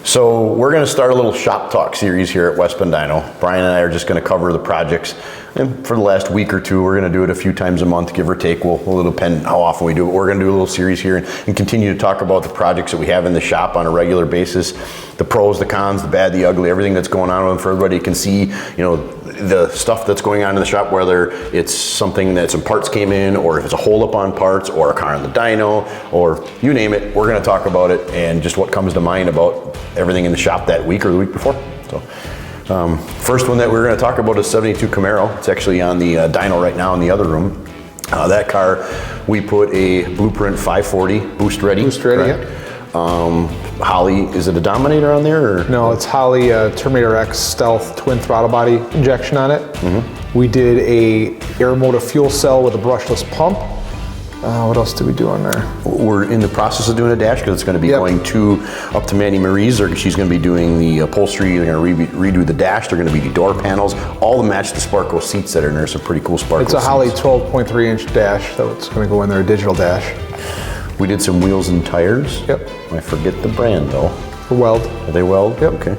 So we're going to start a little shop talk series here at West Bend Dyno. Brian and I are just going to cover the projects. And for the last week or two, we're going to do it a few times a month, give or take. We'll depend how often we do it. We're going to do a little series here and continue to talk about the projects that we have in the shop on a regular basis. The pros, the cons, the bad, the ugly, everything that's going on with them, for everybody can see, the stuff that's going on in the shop, whether it's something that some parts came in, or if it's a holdup on parts, or a car on the dyno, or you name it. We're going to talk about it and just what comes to mind about everything in the shop that week or the week before. So, first one that we're going to talk about is 72 Camaro. It's actually on the dyno right now in the other room. That car, we put a Blueprint 540 boost ready. Boost ready, yeah. Holley, is it a Dominator on there? Or? No, it's Holley Terminator X Stealth twin throttle body injection on it. Mm-hmm. We did a air motive fuel cell with a brushless pump. What else did we do on there? We're in the process of doing a dash because it's going to be going up to Manny Marie's. She's going to be doing the upholstery. They're going to redo the dash. They're going to be the door panels, all to match the Sparco seats that are in there. Some pretty cool Sparco seats. It's a Holley 12.3 inch dash, so it's going to go in there, a digital dash. We did some wheels and tires. Yep. I forget the brand though. Weld. Are they Weld? Yep. Okay.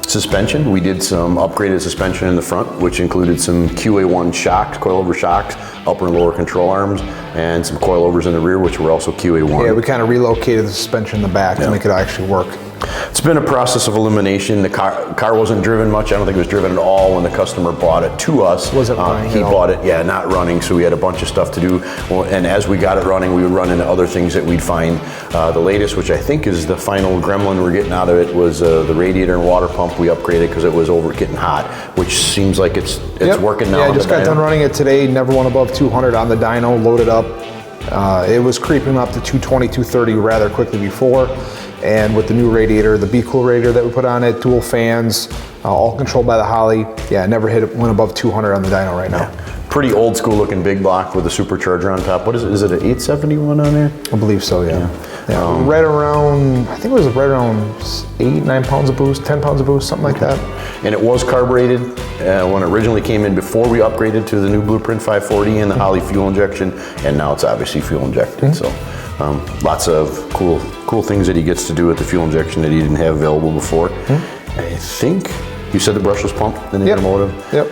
Suspension, we did some upgraded suspension in the front, which included some QA1 shocks, coilover shocks, upper and lower control arms, and some coilovers in the rear, which were also QA1. Yeah, we kind of relocated the suspension in the back to make it actually work. It's been a process of elimination. The car wasn't driven much. I don't think it was driven at all when the customer bought it to us. Wasn't running He bought it, not running, so we had a bunch of stuff to do. Well, and as we got it running, we would run into other things that we'd find. The latest, which I think is the final gremlin we're getting out of it, was the radiator and water pump. We upgraded because it was getting hot, which seems like it's working now. Yeah, I just got done running it today. Never went above 200 on the dyno, loaded up. It was creeping up to 220, 230 rather quickly before. And with the new radiator, the B-Cool radiator that we put on it, dual fans, all controlled by the Holley. Yeah, never went above 200 on the dyno right now. Yeah. Pretty old school looking big block with a supercharger on top. What is it? Is it an 871 on there? I believe so, yeah. Right around, I think it was right around 8-9 pounds of boost, 10 pounds of boost, something like that. And it was carbureted when it originally came in before we upgraded to the new Blueprint 540 and the Holley fuel injection, and now it's obviously fuel injected. So lots of cool things that he gets to do with the fuel injection that he didn't have available before. I think you said the brushless pump in the automotive. Yep.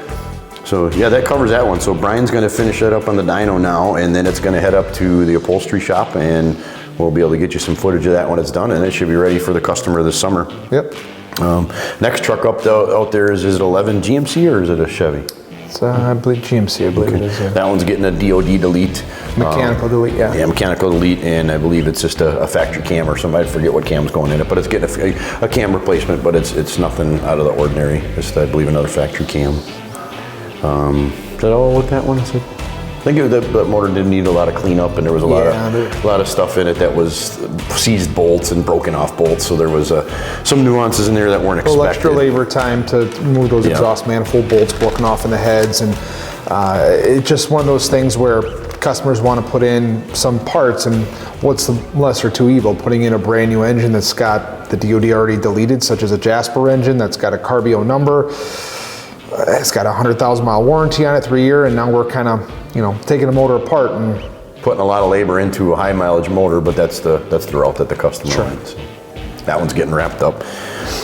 So yeah, that covers that one. So Brian's going to finish that up on the dyno now, and then it's going to head up to the upholstery shop, and we'll be able to get you some footage of that when it's done, and it should be ready for the customer this summer. Yep. Next truck up out there is it 11 GMC or is it a Chevy? It's I believe GMC, I believe it is. Yeah. That one's getting a DOD delete. Mechanical delete, yeah. Yeah, mechanical delete, and I believe it's just a factory cam or something. I forget what cam's going in it, but it's getting a cam replacement, but it's nothing out of the ordinary. Just, I believe, another factory cam. Is that all with that one? I think that motor did need a lot of cleanup, and there was a lot of stuff in it that was seized bolts and broken off bolts, so there was some nuances in there that weren't expected. Extra labor time to remove those exhaust manifold bolts broken off in the heads, and it's just one of those things where customers want to put in some parts, and what's the lesser two evil? Putting in a brand new engine that's got the DOD already deleted, such as a Jasper engine that's got a Carbio number. It's got a 100,000 mile warranty on it, 3-year, and now we're kind of, taking the motor apart and putting a lot of labor into a high mileage motor, but that's the route that the customer went. So that one's getting wrapped up.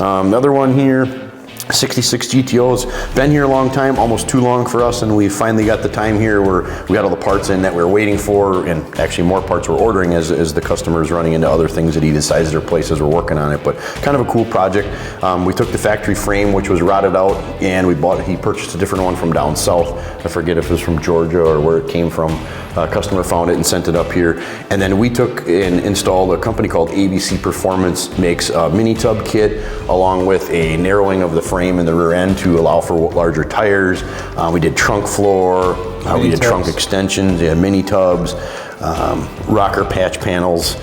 Another one here. 66 GTOs, been here a long time, almost too long for us, and we finally got the time here where we got all the parts in that we were waiting for, and actually more parts we're ordering as the customer is running into other things that he decides to replace as we're working on it, but kind of a cool project. We took the factory frame, which was rotted out, and he purchased a different one from down south. I forget if it was from Georgia or where it came from. Customer found it and sent it up here, and then we took and installed a company called ABC Performance, makes a mini tub kit along with a narrowing of the frame in the rear end to allow for larger tires. We did trunk floor, we did trunk extensions, mini tubs, rocker patch panels.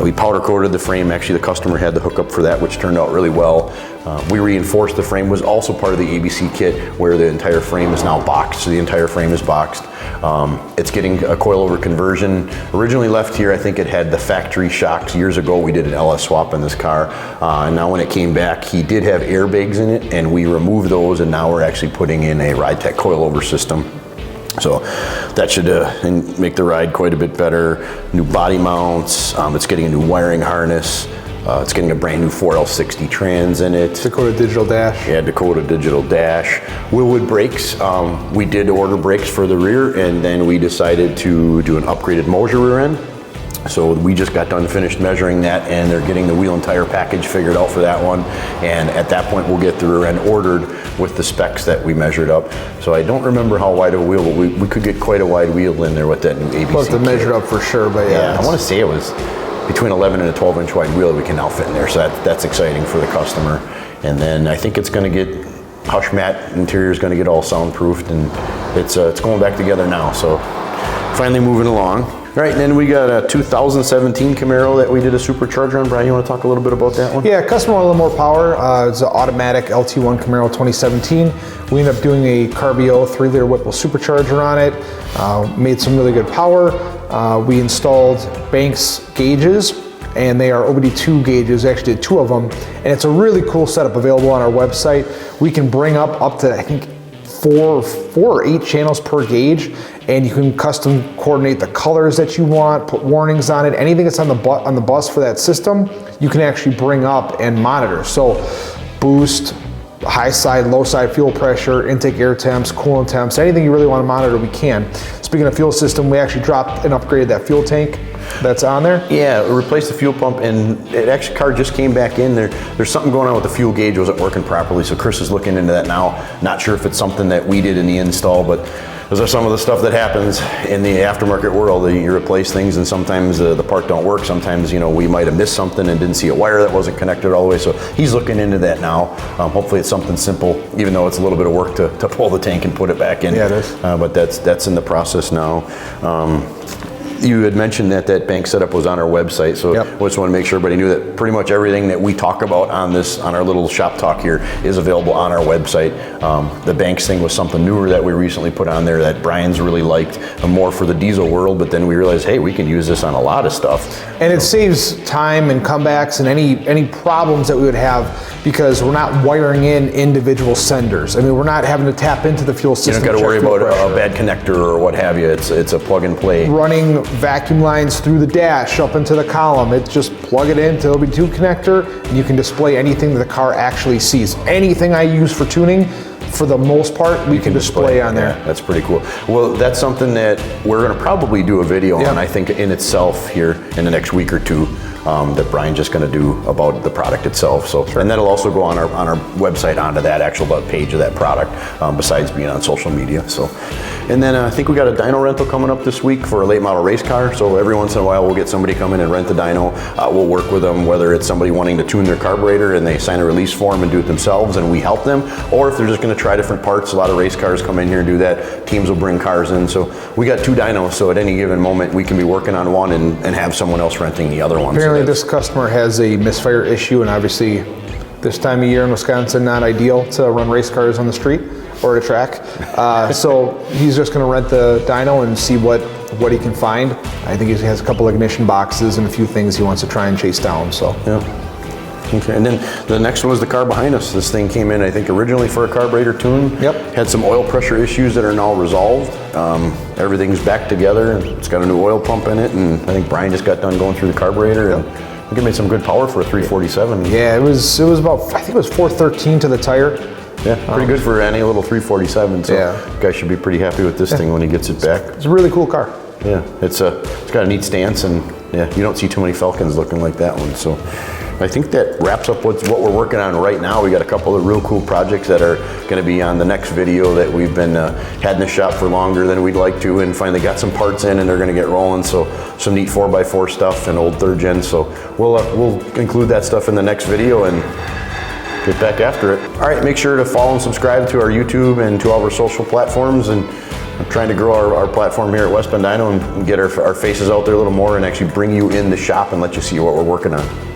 We powder coated the frame. Actually, the customer had the hookup for that, which turned out really well. We reinforced the frame, was also part of the ABC kit, where the entire frame is now boxed. So the entire frame is boxed. It's getting a coilover conversion. Originally left here, I think it had the factory shocks. Years ago, we did an LS swap in this car. And now when it came back, he did have airbags in it, and we removed those, and now we're actually putting in a RideTech coilover system. So that should make the ride quite a bit better. New body mounts, it's getting a new wiring harness. It's getting a brand new 4L60 trans in it. Dakota Digital Dash. Yeah, Dakota Digital Dash. Willwood brakes. We did order brakes for the rear, and then we decided to do an upgraded Moser rear end. So we just got done finished measuring that, and they're getting the wheel and tire package figured out for that one. And at that point, we'll get the rear end ordered with the specs that we measured up. So I don't remember how wide a wheel, but we could get quite a wide wheel in there with that new ABC. We'll have to measure up for sure, but yeah. I want to say it was between 11 and a 12-inch wide wheel that we can now fit in there. So that's exciting for the customer. And then I think it's going to get hush mat interior is going to get all soundproofed, and it's going back together now. So finally moving along. All right, and then we got a 2017 Camaro that we did a supercharger on. Brian, you want to talk a little bit about that one? Yeah, customer wanted a little more power. It's an automatic LT1 Camaro 2017. We ended up doing a Carbio 3-liter Whipple supercharger on it. Made some really good power. We installed Banks gauges, and they are OBD2 gauges. We actually did 2 of them, and it's a really cool setup available on our website. We can bring up to, I think, 4 or 8 channels per gauge, and you can custom coordinate the colors that you want, put warnings on it. Anything that's on the bus for that system, you can actually bring up and monitor. So boost, high side, low side fuel pressure, intake air temps, coolant temps, anything you really want to monitor, we can. Speaking of fuel system, we actually dropped and upgraded that fuel tank that's on there. Yeah, we replaced the fuel pump, and it actually, car just came back in there. There's something going on with the fuel gauge, wasn't working properly, so Chris is looking into that now. Not sure if it's something that we did in the install, but those are some of the stuff that happens in the aftermarket world. You replace things, and sometimes the part don't work. Sometimes, we might have missed something and didn't see a wire that wasn't connected all the way. So he's looking into that now. Hopefully it's something simple, even though it's a little bit of work to pull the tank and put it back in. Yeah, it is. But that's in the process now. You had mentioned that bank setup was on our website, so yep. I just want to make sure everybody knew that pretty much everything that we talk about on our little shop talk here is available on our website. The banks thing was something newer that we recently put on there that Brian's really liked, more for the diesel world, but then we realized, hey, we can use this on a lot of stuff. And it saves time and comebacks and any problems that we would have, because we're not wiring in individual senders. I mean, we're not having to tap into the fuel system. You don't got to worry about a bad connector or what have you. It's a plug and play. Running vacuum lines through the dash up into the column. It's just plug it into the OBD2 connector, and you can display anything that the car actually sees. Anything I use for tuning, for the most part, we can display on there. Yeah, that's pretty cool. Well, that's something that we're going to probably do a video on, I think, in itself here in the next week or two. That Brian's just going to do about the product itself. So, and that'll also go on our website onto that actual page of that product, besides being on social media. So, and then I think we got a dyno rental coming up this week for a late model race car. So every once in a while we'll get somebody come in and rent the dyno. We'll work with them, whether it's somebody wanting to tune their carburetor and they sign a release form and do it themselves and we help them, or if they're just going to try different parts. A lot of race cars come in here and do that. Teams will bring cars in. So we got 2 dynos, so at any given moment we can be working on one and have someone else renting the other one. Apparently this customer has a misfire issue, and obviously this time of year in Wisconsin, not ideal to run race cars on the street or at a track. So he's just going to rent the dyno and see what he can find. I think he has a couple ignition boxes and a few things he wants to try and chase down. So yeah. Okay, and then the next one is the car behind us. This thing came in, I think, originally for a carburetor tune. Yep. Had some oil pressure issues that are now resolved. Everything's back together. It's got a new oil pump in it, and I think Brian just got done going through the carburetor. Yep. And I think it made some good power for a 347. Yeah, it was about, I think it was 413 to the tire. Yeah, pretty good for any little 347. So yeah. You guys should be pretty happy with this thing when he gets it back. It's a really cool car. Yeah, it's got a neat stance, and yeah, you don't see too many Falcons looking like that one. So I think that wraps up what we're working on right now. We got a couple of real cool projects that are going to be on the next video that we've been had in the shop for longer than we'd like to, and finally got some parts in, and they're going to get rolling. So some neat 4x4 stuff and old 3rd gen. So we'll include that stuff in the next video and get back after it. All right, make sure to follow and subscribe to our YouTube and to all of our social platforms. And I'm trying to grow our platform here at West Bend Dyno and get our faces out there a little more and actually bring you in the shop and let you see what we're working on.